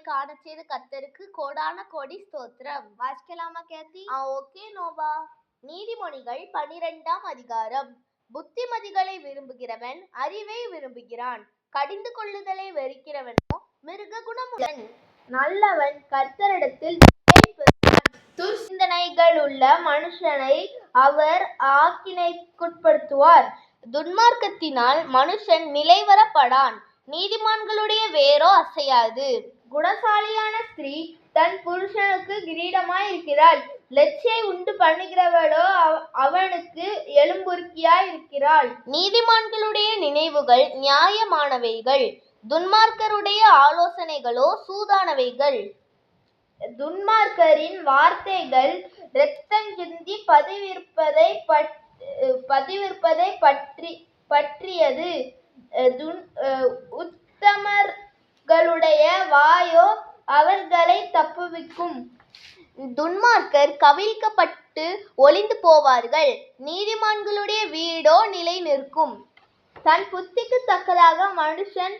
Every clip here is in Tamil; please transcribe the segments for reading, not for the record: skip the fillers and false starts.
காண செய்த கர்த்தருக்கு கோடான கோடி ஸ்தோத்திரம். வாசிக்கலாமா கேத்தி? ஓகே நோவா. நீதிமொழிகள் 12ஆம் அதிகாரம். புத்திமதிகளை விரும்புகிறவன் அறிவை விரும்புகிறான், கடிந்து கொள்ளுதலை வெறுக்கிறவனோ மிருக குணமுடன். நல்லவன் கர்த்தரிடத்தில் துர்சிந்தனைகள் உள்ள மனுஷனை அவர் ஆக்கினைக்குட்படுத்துவார். துன்மார்க்கத்தினால் மனுஷன் நிலைவரப்படான், நீதிமான்களுடைய வேரோ அசையாது. குணசாலியான ஸ்திரீ தன் புருஷனுக்கு கிரீடமாய் இருக்கிறாள், லெச்சை உண்டு பண்ணுகிறவளோ அவனுக்கு எலும்புருக்கியாய் இருக்கிறாள். நீதிமான்களுடைய நினைவுகள் நியாயமானவைகள், துன்மார்க்கருடைய ஆலோசனைகளோ சூதானவைகள். துன்மார்க்கரின் வார்த்தைகள் இரத்தஞ்சிந்தி பதிவிருப்பதை பற்றியது, உத்தமர்களுடைய வாயோ அவர்களை தப்புவிக்கும். துன்மார்க்கர் கவிழ்க்கப்பட்டு ஒளிந்து போவார்கள், நீதிமான்களுடைய வீடோ நிலை நிற்கும். தன் புத்திக்கு தக்கதாக மனுஷன்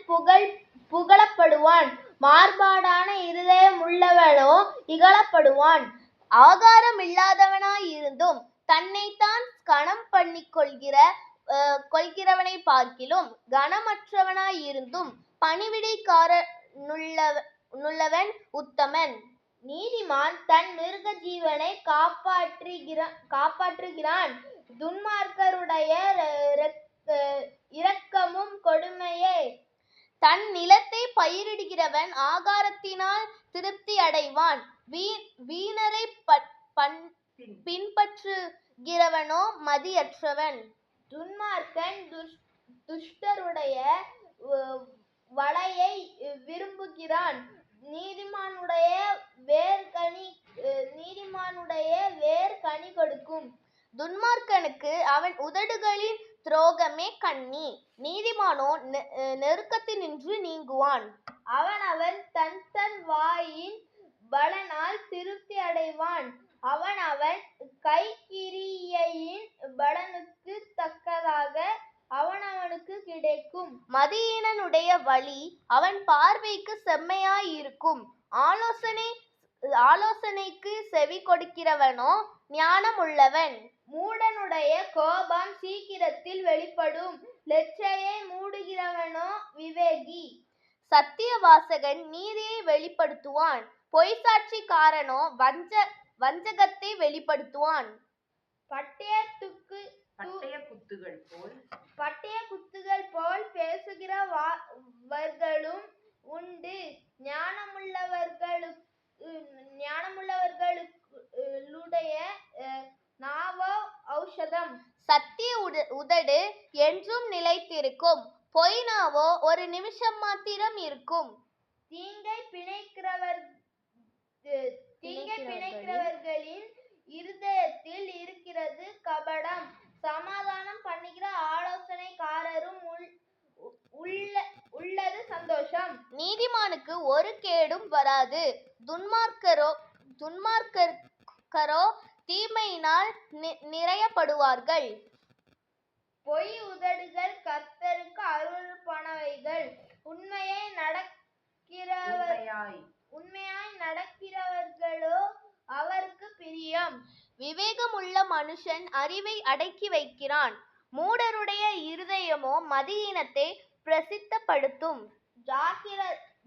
புகழப்படுவான், மாறுபாடான இருதயம் உள்ளவனோ இகழப்படுவான். ஆகாரம் இல்லாதவனாயிருந்தும் தன்னைத்தான் கனம் பண்ணி கொள்கிறவனை பார்க்கிலும், கனமற்றவனாயிருந்தும் பணிவிடைக்காரனுள்ளவன் உத்தமன். நீதிமான் தன் மிருக ஜீவனை காப்பாற்றுகிறான், துன்மார்க்கருடைய இரக்கமும் கொடுமையே. தன் நிலத்தை பயிரிடுகிறவன் ஆகாரத்தினால் திருப்தி அடைவான், வீணரை பின்பற்றுகிறவனோ மதியற்றவன். துன்மார்க்கன் துஷ்டருடைய வலையை விரும்புகிறான், நீதிமானுடைய வேர் கனி கொடுக்கும். துன்மார்க்கனுக்கு அவன் உதடுகளின் துரோகமே கண்ணி, நீதிமானோ நெருக்கத்தினின்று நீங்குவான். அவன் தன் வாயின் பலனால் திருப்தி அடைவான், அவன் கைக்கிரியையின் பலனுக்கு தக்கதாக அவனுக்கு கிடைக்கும். மதியீனனுடைய வழி அவன் பார்வைக்கு செம்மையாயிருக்கும், ஆலோசனைக்கு செவி கொடுக்கிறவனோ ஞானம் உள்ளவன். மூடனுடைய கோபம் சீக்கிரத்தில் வெளிப்படும், லெச்சையை மூடுகிறவனோ விவேகி. சத்தியவாசகன் நீதியை வெளிப்படுத்துவான், பொய்சாட்சிக்காரனோ வஞ்சகத்தை வெளிப்படுத்துவான். பட்டய குத்துகள் போல் பேசுகிறவர்களும் உண்டு, ஞானமுள்ளவர்களுடைய நாவோ ஔஷதம். சத்திய உதடு என்றும் நிலைத்திருக்கும், பொய் நாவோ ஒரு நிமிஷம் மாத்திரம் இருக்கும். தீங்கை பிணைக்கிறவர்களின் இருதயத்தில் இருக்கிறது கபடம், சமாதானம் பண்ணுகிற ஆலோசனைக்காரரும் உள்ளது சந்தோஷம். நீதிமானுக்கு ஒரு கேடும் வராது, துன்மார்க்கரோ தீமையினால் நிறையப்படுவார்கள். பொய் உதடுகள் கர்த்தருக்கு அருவருப்பானவைகள், உண்மையாய் நடக்கிறவர்களோ அவருக்கு பிரியம். விவேகமுள்ள மனுஷன் அறிவை அடக்கி வைக்கிறான், மூடருடைய இருதயமோ மதியீனத்தை பிரசித்தப்படுத்தும்.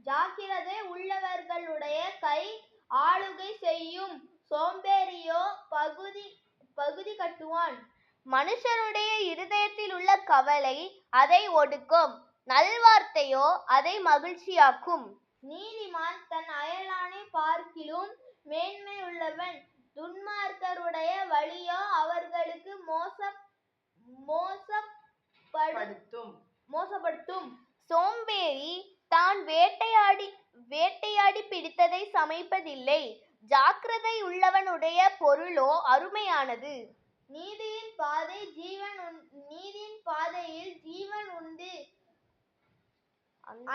ஜாக்கிரதை உள்ளவர்களுடைய கை ஆளுகை செய்யும், சோம்பேறியோ பகுதி கட்டுவான். மனுஷனுடைய இருதயத்தில் உள்ள கவலை அதை ஒடுக்கும், நல்வார்த்தையோ அதை மகிழ்ச்சியாக்கும். நீதிமான் தன் அயலானை பார்க்கிலும் மேன்மை உள்ளவன், துன்மார்க்கருடைய வழியோ அவர்களுக்கு மோசப்படுத்தும். சோம்பேறி தான் வேட்டையாடி பிடித்ததை சமைப்பதில்லை, ஜாக்கிரதை உள்ளவனுடைய பொருளோ அருமையானது. நீதியின் பாதையில் ஜீவன் உண்டு,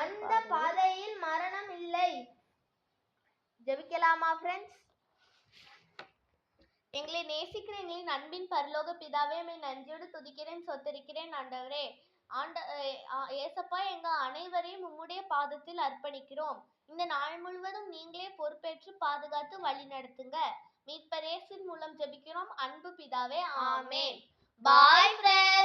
அந்த பாதையில் மரணம் இல்லை. ஜெபிக்கலாமா ஃப்ரெண்ட்ஸ்? எங்களை நேசிக்கிற எங்களின் அன்பின் பரலோக பிதாவே, உம்மை நன்றியோடு துதிக்கிறேன், சொத்தரிக்கிறேன் ஆண்டவரே. ஏசப்பா எங்க அனைவரையும் உம்முடைய பாதத்தில் அர்ப்பணிக்கிறோம். இந்த நாள் முழுவதும் நீங்களே பொறுப்பேற்று பாதுகாத்து வழி நடத்துங்க. மீட்பர் இயேசுவின் மூலம் ஜெபிக்கிறோம் அன்பு பிதாவே, ஆமென். Bye friends.